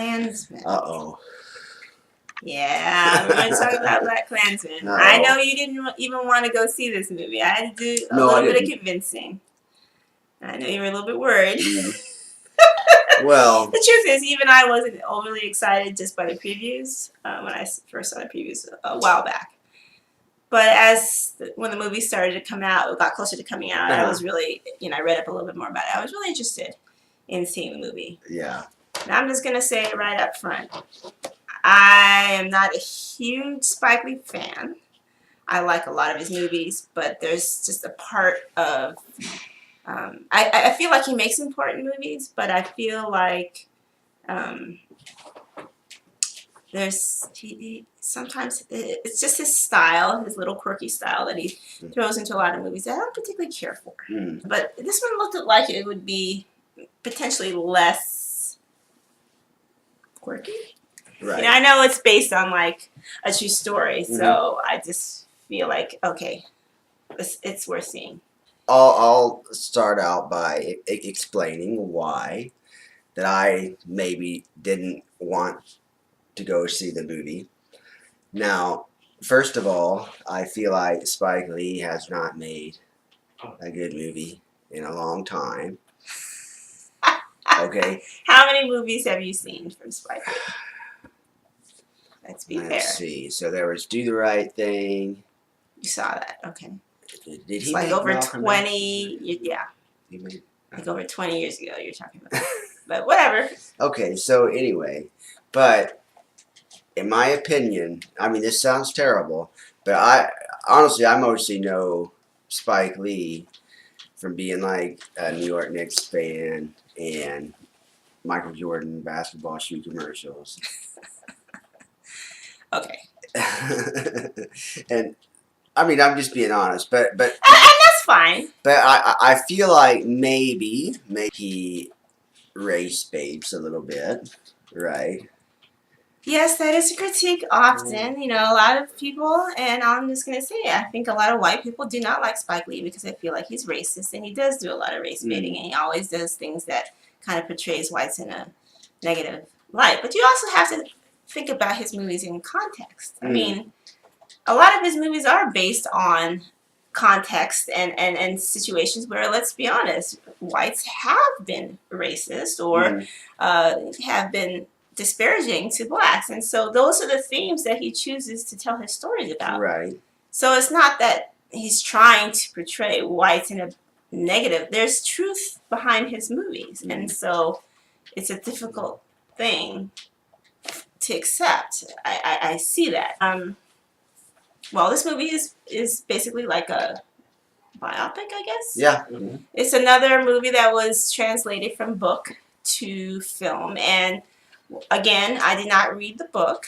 BlackKklansman. Uh-oh. Yeah, we're going to talk about BlackKklansman. I know you didn't even want to go see this movie. I had to do a little bit of convincing. I know you were a little bit worried. Well, the truth is, even I wasn't overly excited just by the previews when I first saw the previews a while back. But when the movie started to come out, it got closer to coming out, I was really, I read up a little bit more about it. I was really interested in seeing the movie. Yeah. And I'm just going to say it right up front. I am not a huge Spike Lee fan. I like a lot of his movies, but there's just a part of... I feel like he makes important movies, but I feel like sometimes it's just his style, his little quirky style that he throws into a lot of movies that I don't particularly care for. But this one looked like it would be potentially less quirky. Right. I know it's based on like a true story, so I just feel like, okay, it's worth seeing. I'll start out by explaining why that I maybe didn't want to go see the movie. Now, first of all, I feel like Spike Lee has not made a good movie in a long time. Okay. How many movies have you seen from Spike Lee? Let's be fair. Let's see. So there was Do the Right Thing. You saw that, okay. Did it's he like make over Malcolm 20, yeah. He made, like over 20 years ago you're talking about. But whatever. Okay, so anyway, but in my opinion, I mean, this sounds terrible, but I mostly know Spike Lee from being like a New York Knicks fan and Michael Jordan basketball shoe commercials. Okay. And I mean, I'm just being honest, but and that's fine. But I feel like maybe he race baits a little bit, right? Yes, that is a critique often. A lot of people, and I'm just going to say, I think a lot of white people do not like Spike Lee because they feel like he's racist, and he does do a lot of race baiting, and he always does things that kind of portrays whites in a negative light. But you also have to think about his movies in context. I mean, a lot of his movies are based on context and situations where, let's be honest, whites have been racist or have been disparaging to blacks. And so those are the themes that he chooses to tell his stories about. Right. So it's not that he's trying to portray whites in a negative. There's truth behind his movies. And so it's a difficult thing to accept. I see that. Well, this movie is basically like a biopic, I guess. Yeah. It's another movie that was translated from book to film. And again, I did not read the book,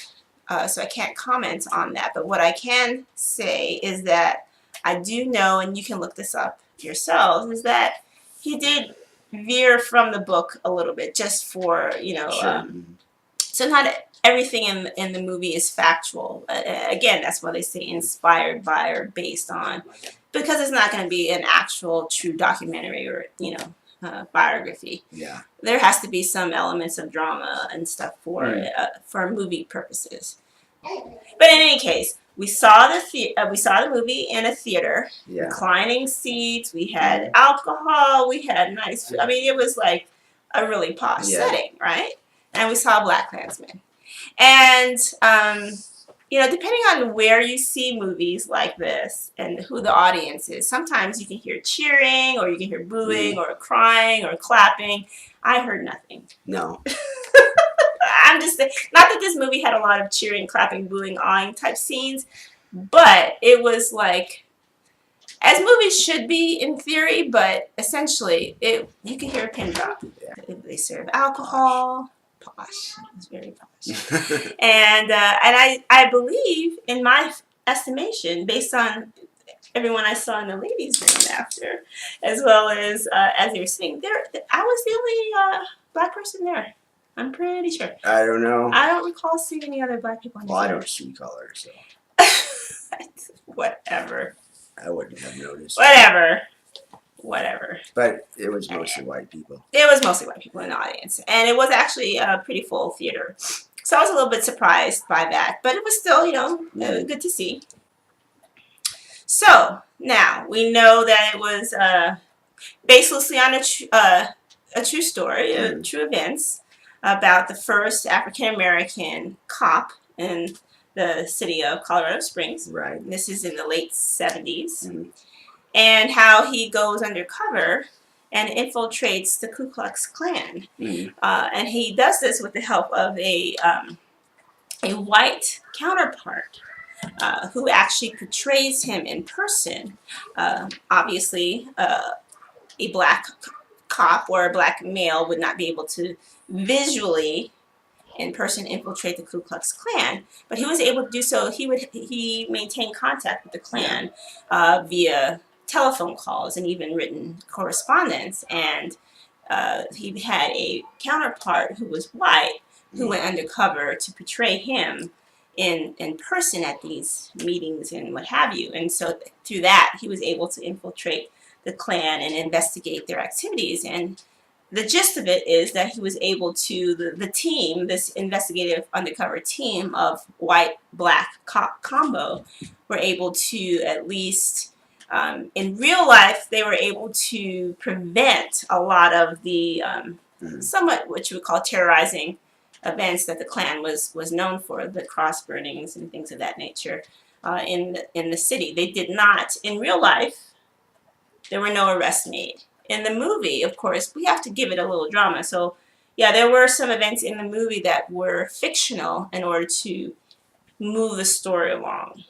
so I can't comment on that. But what I can say is that I do know, and you can look this up yourselves, is that he did veer from the book a little bit just for, Sure. So not everything in the movie is factual. Again, that's why they say inspired by or based on, because it's not going to be an actual true documentary or, biography. Yeah. There has to be some elements of drama and stuff for movie purposes. But in any case, we saw the movie in a theater, reclining seats. We had alcohol. We had nice food. I mean, it was like a really posh setting, right? And we saw BlackKklansman. And depending on where you see movies like this and who the audience is, sometimes you can hear cheering or you can hear booing or crying or clapping. I heard nothing. No. I'm just saying, not that this movie had a lot of cheering, clapping, booing, awing type scenes, but it was like, as movies should be in theory, but essentially you can hear a pin drop. Yeah. They serve alcohol. Posh. It was very posh. And I believe, in my estimation, based on everyone I saw in the ladies' room after, as well as they were sitting there, I was the only black person there. I'm pretty sure. I don't know. I don't recall seeing any other black people in the I don't see color, so. Whatever. I wouldn't have noticed. Whatever. whatever. But it was mostly white people. It was mostly white people in the audience, and it was actually a pretty full theater. So I was a little bit surprised by that, but it was still, good to see. So now we know that it was based loosely on a true story, true events about the first African American cop in the city of Colorado Springs. Right. This is in the late 70s. And how he goes undercover and infiltrates the Ku Klux Klan. And he does this with the help of a white counterpart who actually portrays him in person. Obviously, a black cop or a black male would not be able to visually in person infiltrate the Ku Klux Klan, but he was able to do so. He maintained contact with the Klan via telephone calls and even written correspondence. And he had a counterpart who was white who went undercover to portray him in person at these meetings and what have you. And so through that, he was able to infiltrate the Klan and investigate their activities. And the gist of it is that he was able to, the team, this investigative undercover team of white-black cop combo, were able to at least, in real life, they were able to prevent a lot of the somewhat what you would call terrorizing events that the Klan was known for, the cross burnings and things of that nature in the city. They did not, in real life, there were no arrests made. In the movie, of course, we have to give it a little drama. So, yeah, there were some events in the movie that were fictional in order to move the story along.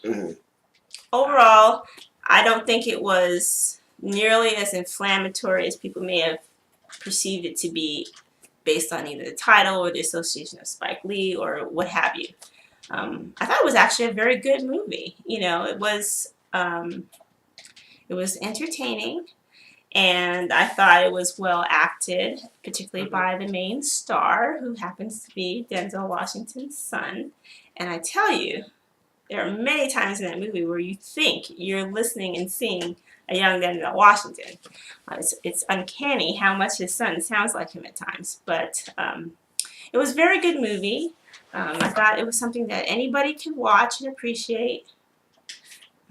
Overall, I don't think it was nearly as inflammatory as people may have perceived it to be based on either the title or the association of Spike Lee or what have you. I thought it was actually a very good movie. It was entertaining. And I thought it was well acted, particularly by the main star, who happens to be Denzel Washington's son. And I tell you, there are many times in that movie where you think you're listening and seeing a young Denzel Washington. It's uncanny how much his son sounds like him at times. But it was a very good movie. I thought it was something that anybody could watch and appreciate.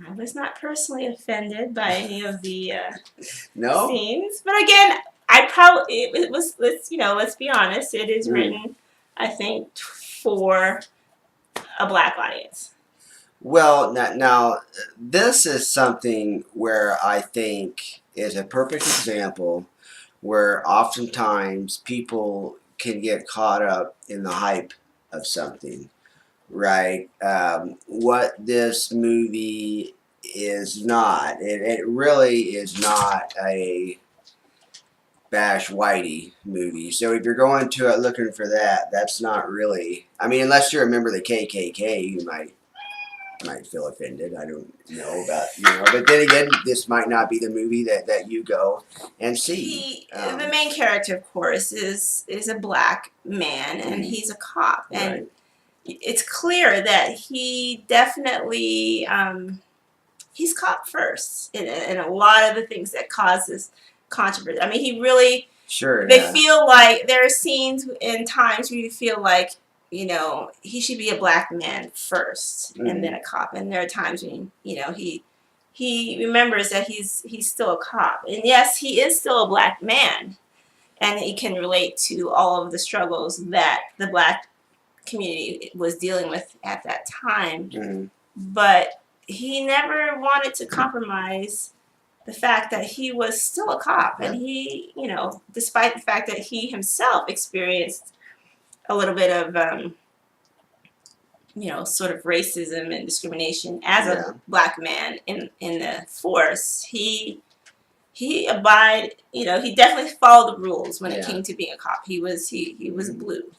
I was not personally offended by any of the scenes, but again, it was. Let's be honest. It is written, I think, for a black audience. Well, now this is something where I think is a perfect example where oftentimes people can get caught up in the hype of something. Right, what this movie is not. It really is not a Bash Whitey movie. So if you're going to it looking for that, that's not really. I mean, unless you're a member of the KKK, you might feel offended. I don't know about but then again, this might not be the movie that you go and see. The main character, of course, is a black man, and he's a cop, and it's clear that he definitely he's caught first in a lot of the things that causes controversy. I mean, he really they feel like there are scenes and times where you feel like he should be a black man first and then a cop, and there are times when he remembers that he's still a cop, and yes, he is still a black man, and he can relate to all of the struggles that the black community was dealing with at that time. But he never wanted to compromise the fact that he was still a cop, and he, despite the fact that he himself experienced a little bit of sort of racism and discrimination as a black man in the force, he abided, he definitely followed the rules when it came to being a cop. He was blue.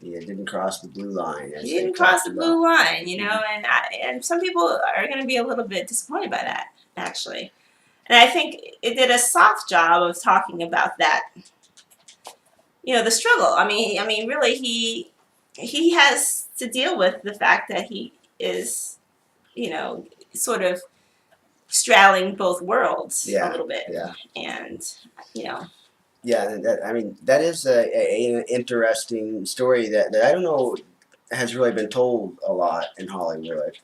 Yeah, didn't cross the blue line. He didn't cross the blue line, and some people are going to be a little bit disappointed by that, actually. And I think it did a soft job of talking about that, the struggle. I mean, really, he has to deal with the fact that he is, sort of straddling both worlds a Yeah, little bit, yeah. and you know, Yeah, and I mean, that is an interesting story that I don't know has really been told a lot in Hollywood.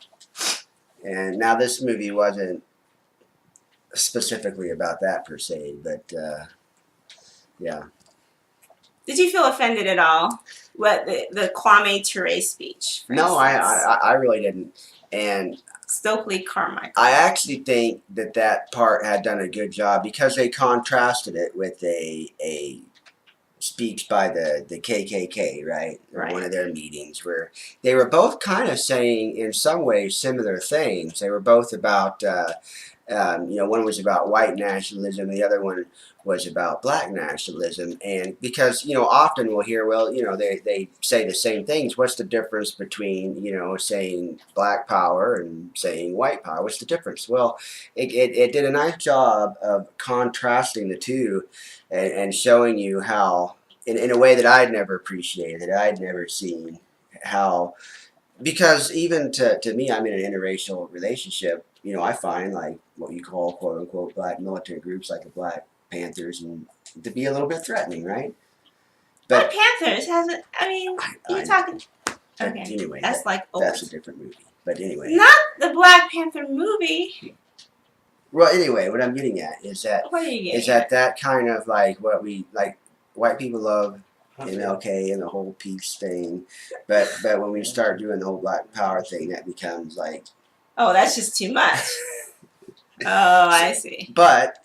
And now this movie wasn't specifically about that per se, but yeah. did you feel offended at all? What the Kwame Ture speech, for No, instance, I really didn't. And Stokely Carmichael. I actually think that part had done a good job because they contrasted it with a speech by the KKK, right? Right. One of their meetings where they were both kind of saying, in some ways, similar things. They were both about, one was about white nationalism, the other one was about black nationalism. And because, often we'll hear, well, they say the same things. What's the difference between, saying black power and saying white power? What's the difference? Well, it did a nice job of contrasting the two and showing you how, in a way that I'd never appreciated, that I'd never seen, how, because even to me, I'm in an interracial relationship. I find like what you call quote unquote black militant groups like the Black Panthers and to be a little bit threatening, right? Black But Panthers hasn't. I mean, you're talking. Okay, anyway, that's like old. that's a different movie. But anyway, not the Black Panther movie. well, anyway, what I'm getting at is that What are you getting at? that kind of like what we like. White people love MLK and the whole peace thing, but when we start doing the whole Black Power thing, that becomes like, oh, that's just too much. Oh, I see. But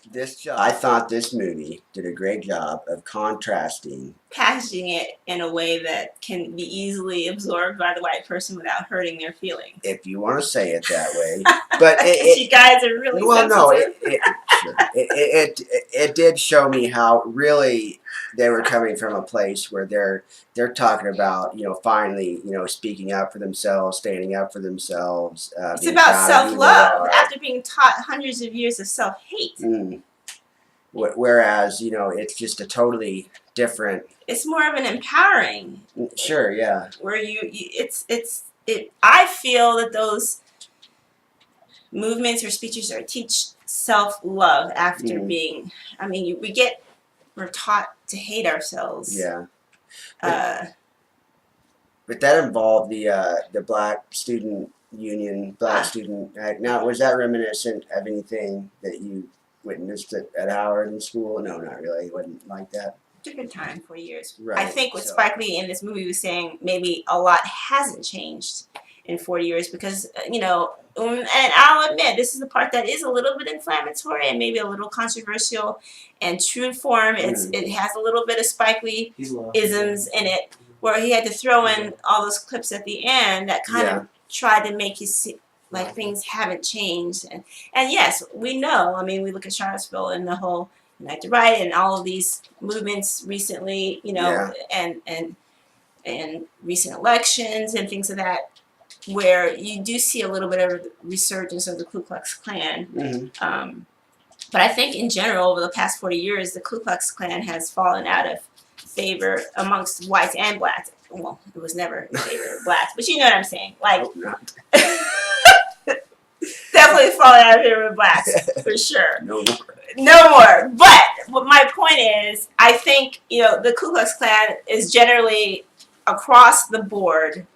I thought this movie did a great job of contrasting, Packaging it in a way that can be easily absorbed by the white person without hurting their feelings. if you want to say it that way. But you guys are really sensitive. Sure. It did show me how really they were coming from a place where they're talking about finally speaking up for themselves, standing up for themselves. It's about self-love after being taught hundreds of years of self-hate. Whereas it's just a totally different. It's more of an empowering. Sure, yeah. Where I feel that those movements or speeches are teach self-love after being. I mean, we're taught to hate ourselves. Yeah. But that involved the Black Student Union, Black Student Act. Now, was that reminiscent of anything that you witnessed at Howard in school? No, not really. It wasn't like that. Different time, 40 years. Right. I think what Spike Lee in this movie was saying, maybe a lot hasn't changed in 40 years because, and I'll admit, this is the part that is a little bit inflammatory and maybe a little controversial and true to form. It has a little bit of Spike Lee isms in it, where he had to throw in all those clips at the end that kind of tried to make you see like things haven't changed. And yes, we know. I mean, we look at Charlottesville and the whole Unite to Right and all of these movements recently, and recent elections and things of that, where you do see a little bit of resurgence of the Ku Klux Klan. But I think in general, over the past 40 years, the Ku Klux Klan has fallen out of favor amongst whites and blacks. Well, it was never in favor of blacks, but you know what I'm saying. Like, definitely fallen out of favor of blacks, for sure. No more. But what my point is, I think, the Ku Klux Klan is generally, across the board,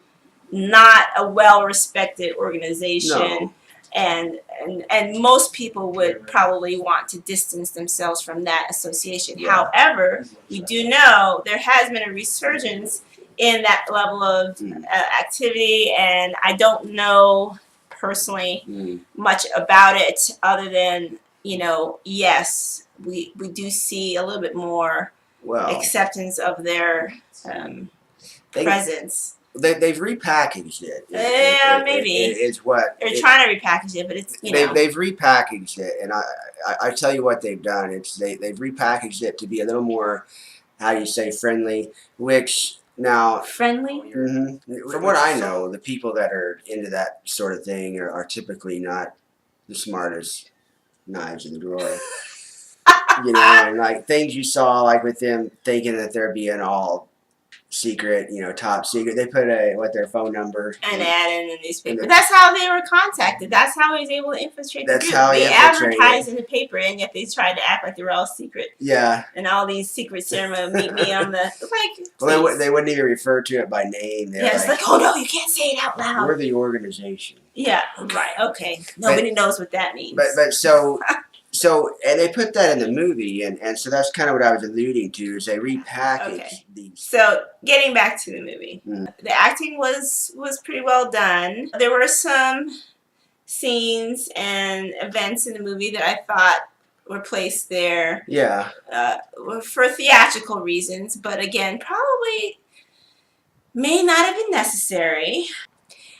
not a well-respected organization. No. And most people would probably want to distance themselves from that association. Yeah. However, we do know there has been a resurgence in that level of activity, and I don't know personally much about it other than, yes, we do see a little bit more acceptance of their presence. They've repackaged it. Yeah, maybe. It's what they're trying to repackage it, but it's they've repackaged it, and I tell you what they've done. They've repackaged it to be a little more, how do you say, friendly. Which now friendly. From what I know, the people that are into that sort of thing are typically not the smartest knives in the drawer. And like things you saw, like with them thinking that they're being all secret, top secret. They put their phone number. An ad in the newspaper. That's how they were contacted. That's how he was able to infiltrate the group. How he they advertised in the paper, and yet they tried to act like they were all secret. Yeah. And all these secret ceremonies meet me on the Well, they wouldn't even refer to it by name. It's like, oh no, you can't say it out loud. We're the organization. Yeah. Right. Okay. Nobody knows what that means. But so, and they put that in the movie, and so that's kind of what I was alluding to, is they repackaged these. So, getting back to the movie. The acting was pretty well done. There were some scenes and events in the movie that I thought were placed there for theatrical reasons, but again, probably may not have been necessary.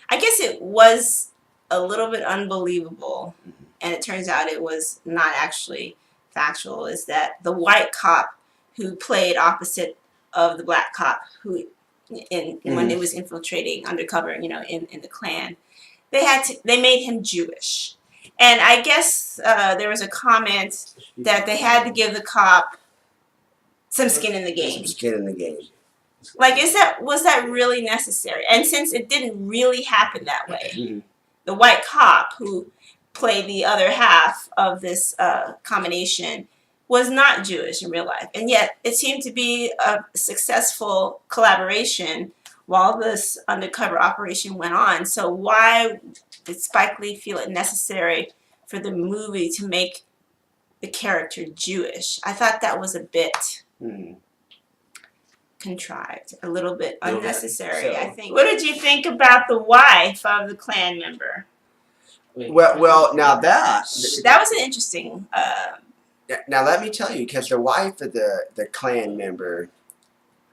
I guess it was a little bit unbelievable, and it turns out it was not actually factual, is that the white cop who played opposite of the black cop who when it was infiltrating undercover, in the Klan, they made him Jewish. And I guess there was a comment that they had to give the cop some skin in the game. Some skin in the game. Like, was that really necessary? And since it didn't really happen that way, the white cop who played the other half of this combination was not Jewish in real life. And yet it seemed to be a successful collaboration while this undercover operation went on. So why did Spike Lee feel it necessary for the movie to make the character Jewish? I thought that was a bit contrived, a little bit unnecessary, I think. What did you think about the wife of the Klan member? Well, now that was an interesting. Now let me tell you, because the wife of the Klan member,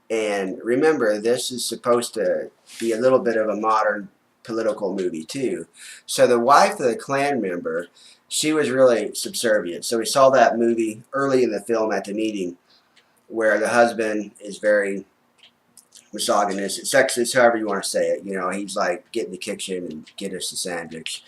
and remember, this is supposed to be a little bit of a modern political movie too. So the wife of the Klan member, she was really subservient. So we saw that movie early in the film at the meeting, where the husband is very misogynist, sexist, however you want to say it. He's like, get in the kitchen and get us a sandwich.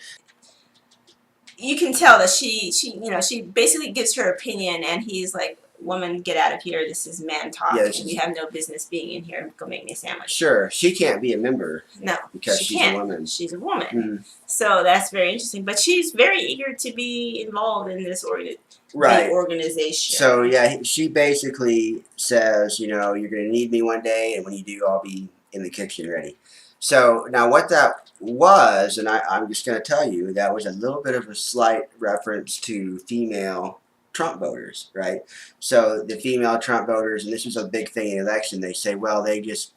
You can tell that she basically gives her opinion, and he's like, woman, get out of here. This is man talk. Yeah, and you have no business being in here. Go make me a sandwich. Sure. She can't be a member. No. Because she's a woman. She's a woman. So that's very interesting. But she's very eager to be involved in this organization. So, yeah, she basically says, you're going to need me one day, and when you do, I'll be in the kitchen ready. So, now what that was, and I'm just going to tell you, that was a little bit of a slight reference to female Trump voters, right? So the female Trump voters, and this was a big thing in the election, they say, well, they just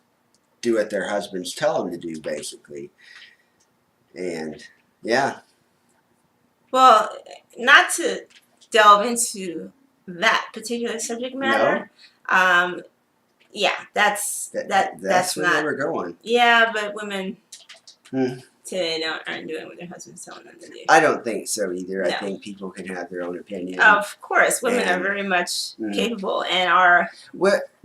do what their husbands tell them to do, basically. And, yeah. Well, not to delve into that particular subject matter. No. Yeah, that's where not, they were going. Yeah, but women today aren't doing what their husbands telling them to do. I don't think so either. No. I think people can have their own opinion. Of course, women are very much capable and are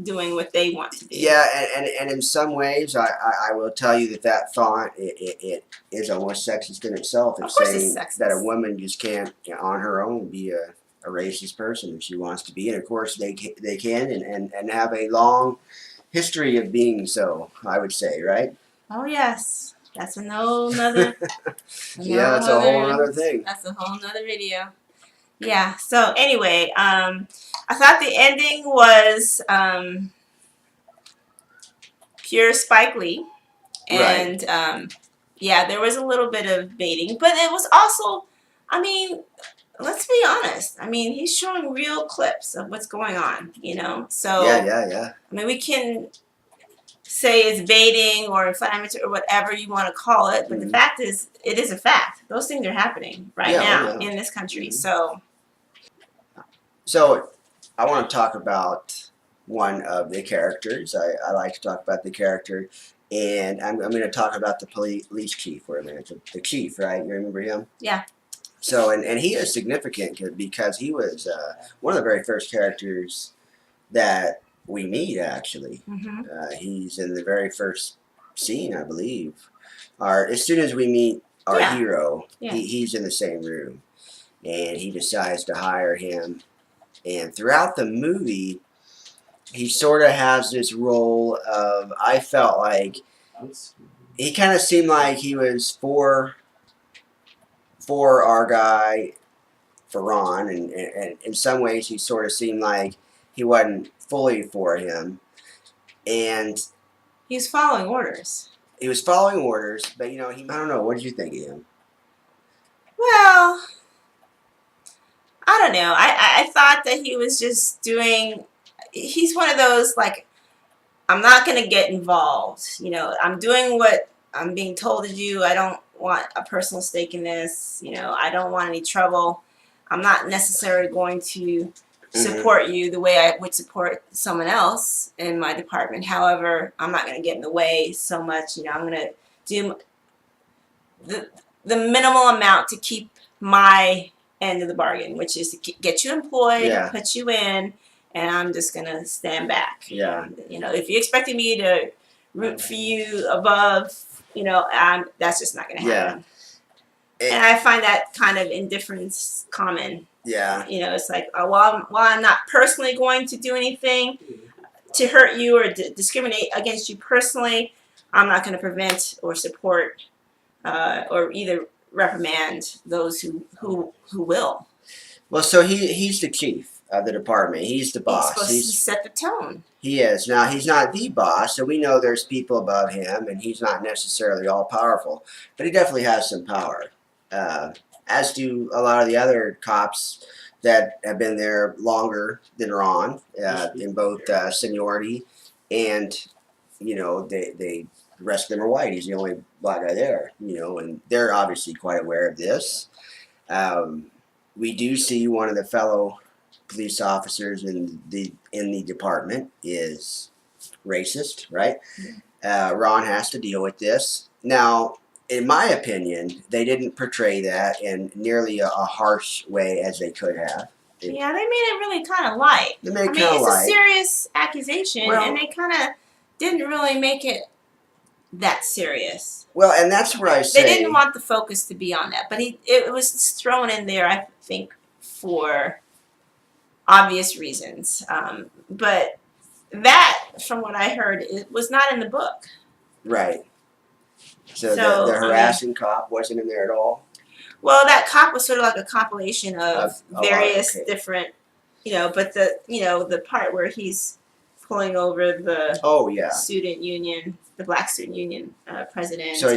doing what they want to do. Yeah, and in some ways, I will tell you that thought it is almost sexist in itself. It's saying that a woman just can't, on her own, be a racist person if she wants to be, and of course they can and have a long history of being so, I would say, right? Oh yes, that's a whole nother. Yeah, that's a whole other thing. That's a whole nother video. Yeah. So anyway, I thought the ending was pure Spike Lee, and yeah, there was a little bit of baiting, but it was also, I mean, let's be honest. I mean, he's showing real clips of what's going on, So yeah. I mean, we can say it's baiting or inflammatory or whatever you want to call it, but the fact is, it is a fact. Those things are happening right now in this country. So I want to talk about one of the characters. I like to talk about the character, and I'm going to talk about the police chief for a minute. The chief, right? You remember him? Yeah. So, and he is significant because he was one of the very first characters that we meet, actually. He's in the very first scene, I believe. As soon as we meet our hero, he's in the same room. And he decides to hire him. And throughout the movie, he sort of has this role of, I felt like he kind of seemed like he was for our guy, for Ron, and in some ways he sort of seemed like he wasn't fully for him, and He's following orders. he was following orders, but I don't know. What did you think of him? Well, I don't know. I thought that he was just doing. He's one of those, like, I'm not going to get involved. I'm doing what I'm being told to do. I don't want a personal stake in this. I don't want any trouble. I'm not necessarily going to support you the way I would support someone else in my department. However, I'm not going to get in the way so much. I'm going to do the minimal amount to keep my end of the bargain, which is to get you employed, Yeah. put you in, and I'm just going to stand back. Yeah. If you expected me to root for you above, that's just not going to happen. Yeah. And I find that kind of indifference common. Yeah. It's like, while I'm not personally going to do anything to hurt you or discriminate against you personally, I'm not going to prevent or support or either reprimand those who will. Well, so he's the chief of the department. He's the boss. He's supposed to set the tone. He is. Now, he's not the boss, so we know there's people above him, and he's not necessarily all-powerful, but he definitely has some power, as do a lot of the other cops that have been there longer than Ron, in both seniority and, the rest of them are white. He's the only black guy there, and they're obviously quite aware of this. We do see one of the fellow police officers in the department is racist, right? Ron has to deal with this. Now, in my opinion, they didn't portray that in nearly a harsh way as they could have. Yeah, they made it really kind of light. They made it kind of light. It's a serious accusation, and they kind of didn't really make it that serious. Well, and that's where I say they didn't want the focus to be on that, but it was thrown in there, I think, for obvious reasons. But that, from what I heard, it was not in the book. Right. So the harassing cop wasn't in there at all? Well, that cop was sort of like a compilation of various different, but the part where he's pulling over the student union, the black student union president. So,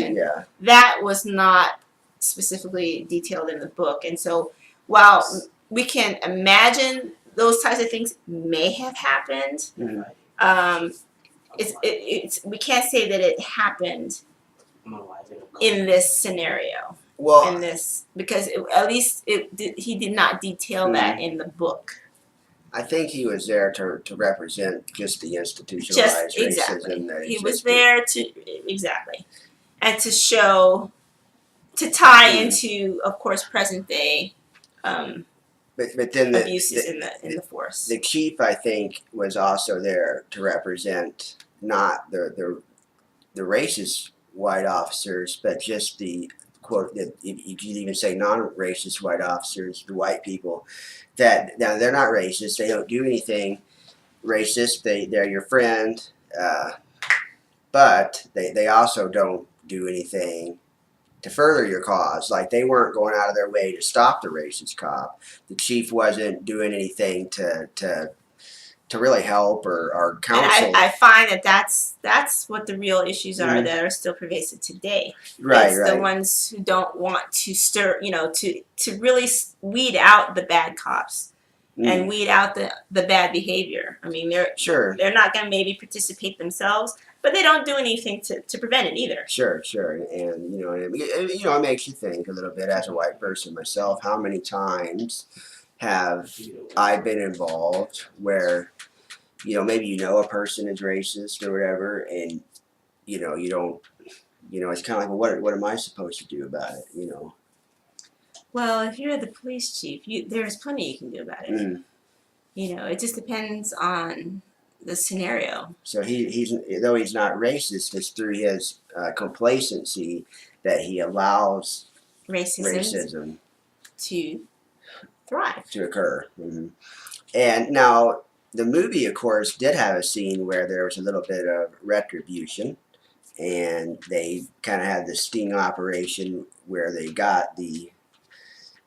that was not specifically detailed in the book. And so while we can imagine those types of things may have happened, we can't say that it happened in this scenario. Well, because at least he did not detail that in the book. I think he was there to represent just the institutionalized racism that he was there and to show, to tie into, of course, present day but then abuses in the force. The chief, I think, was also there to represent not the racist white officers, but just the quote, you could even say non-racist white officers, the white people, that now they're not racist, they don't do anything racist, they're your friend, but they also don't do anything to further your cause. Like, they weren't going out of their way to stop the racist cop. The chief wasn't doing anything to really help or counsel. And I find that's what the real issues are that are still pervasive today. Right, it's the ones who don't want to stir, to really weed out the bad cops and weed out the bad behavior. I mean, they're not going to maybe participate themselves, but they don't do anything to prevent it either. Sure. And, it makes you think a little bit as a white person myself, how many times have I been involved where, maybe a person is racist or whatever, and, you don't, it's kind of like, well, what am I supposed to do about it, Well, if you're the police chief, there's plenty you can do about it. It just depends on the scenario. So though he's not racist, it's through his complacency that he allows racism to thrive, to occur. And now, the movie, of course, did have a scene where there was a little bit of retribution, and they kind of had the sting operation where they got the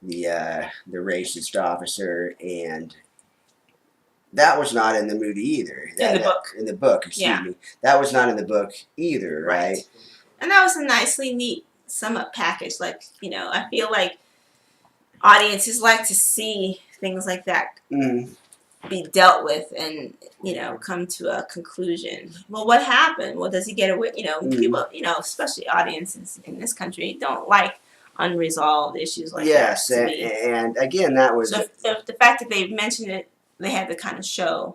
racist officer, and that was not in the movie either. In the book. In the book, excuse me. That was not in the book either, right? And that was a nicely neat sum up package. Like, you know, I feel like audiences like to see things like that be dealt with and, you know, come to a conclusion. Well, what happened? Well, does he get away? You know, people, you know, especially audiences in this country, don't like unresolved issues like that. Yes, and again, that was... So if the fact that they mentioned it, they had to kind of show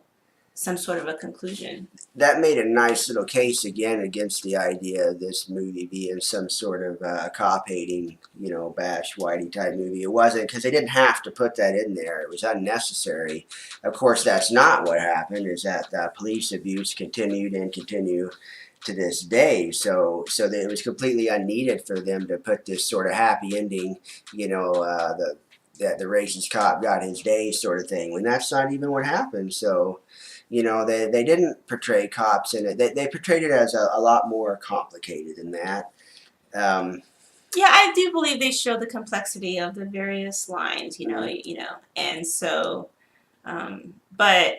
some sort of a conclusion. That made a nice little case again against the idea of this movie being some sort of cop-hating, you know, bash whitey type movie. It wasn't, because they didn't have to put that in there. It was unnecessary. Of course, that's not what happened, is that police abuse continued and continue to this day. So that it was completely unneeded for them to put this sort of happy ending, you know, that the racist cop got his day sort of thing, when that's not even what happened. So, you know, they didn't portray cops in it. They portrayed it as a lot more complicated than that. Yeah, I do believe they show the complexity of the various lines, you know, and so, but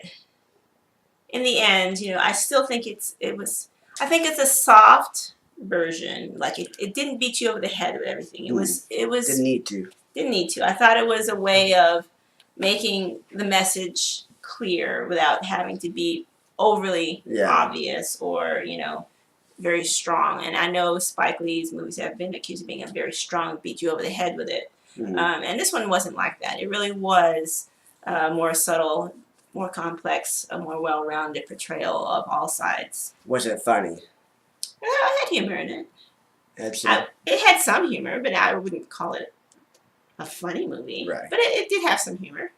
in the end, you know, I still think I think it's a soft version. Like it didn't beat you over the head with everything. It was didn't need to. Didn't need to. I thought it was a way of making the message clear without having to be overly obvious or, you know, very strong. And I know Spike Lee's movies have been accused of being a very strong, beat you over the head with it. And this one wasn't like that. It really was more subtle, more complex, a more well-rounded portrayal of all sides. Was it funny? It had humor in it. It had some humor, but I wouldn't call it a funny movie. Right. But it did have some humor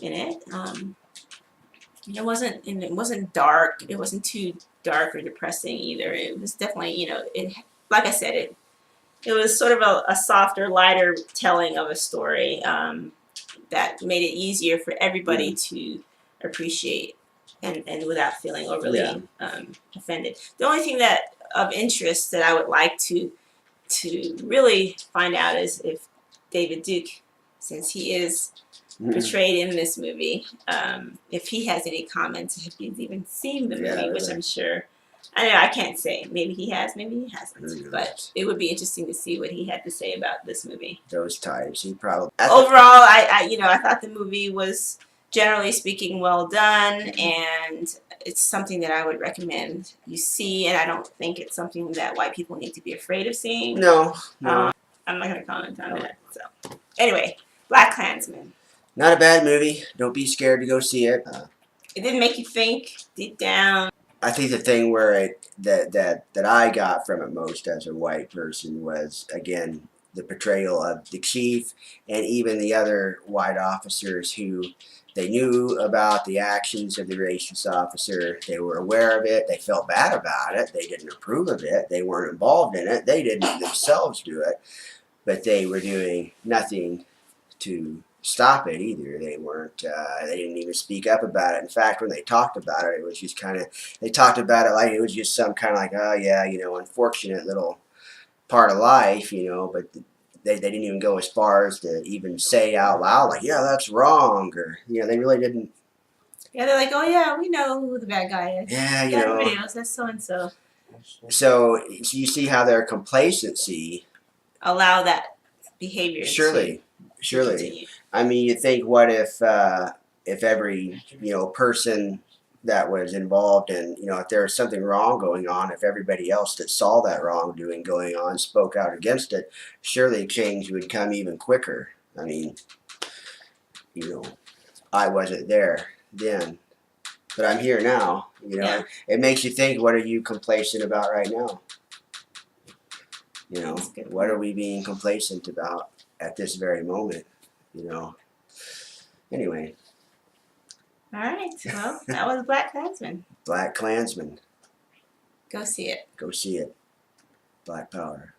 in it. It wasn't dark. It wasn't too dark or depressing either. It was definitely, you know, like I said, it was sort of a softer, lighter telling of a story that made it easier for everybody to appreciate and without feeling overly offended. The only thing that of interest that I would like to really find out is if David Duke, since he is portrayed in this movie, if he has any comments, if he's even seen the movie, which I'm sure. I know I can't say. Maybe he has, maybe he hasn't. But it would be interesting to see what he had to say about this movie. Those types, he probably. Overall, I thought the movie was, generally speaking, well done, and it's something that I would recommend you see. And I don't think it's something that white people need to be afraid of seeing. No. I'm not going to comment on that. So, anyway, BlackKklansman. Not a bad movie. Don't be scared to go see it. It didn't make you think deep down. I think the thing where that I got from it most as a white person was, again, the portrayal of the chief and even the other white officers who they knew about the actions of the racist officer. They were aware of it. They felt bad about it. They didn't approve of it. They weren't involved in it. They didn't themselves do it. But they were doing nothing to stop it either. They weren't, they didn't even speak up about it. In fact, when they talked about it, it was just kind of, they talked about it like it was just some kind of like, oh yeah, you know, unfortunate little part of life, you know, but they didn't even go as far as to even say out loud, like, yeah, that's wrong, or, you know, they really didn't. Yeah, they're like, oh yeah, we know who the bad guy is. Yeah, you know. Everybody knows that's so-and-so. So you see how their complacency allow that behavior. Surely. Continue. I mean, you think, what if every, you know, person that was involved in, you know, if there was something wrong going on, if everybody else that saw that wrongdoing going on spoke out against it, surely change would come even quicker. I mean, you know, I wasn't there then, but I'm here now. You know, it makes you think, what are you complacent about right now? You know, what are we being complacent about at this very moment? You know. Anyway. All right. Well, that was BlackKklansman. BlackKklansman. Go see it. Go see it. Black Power.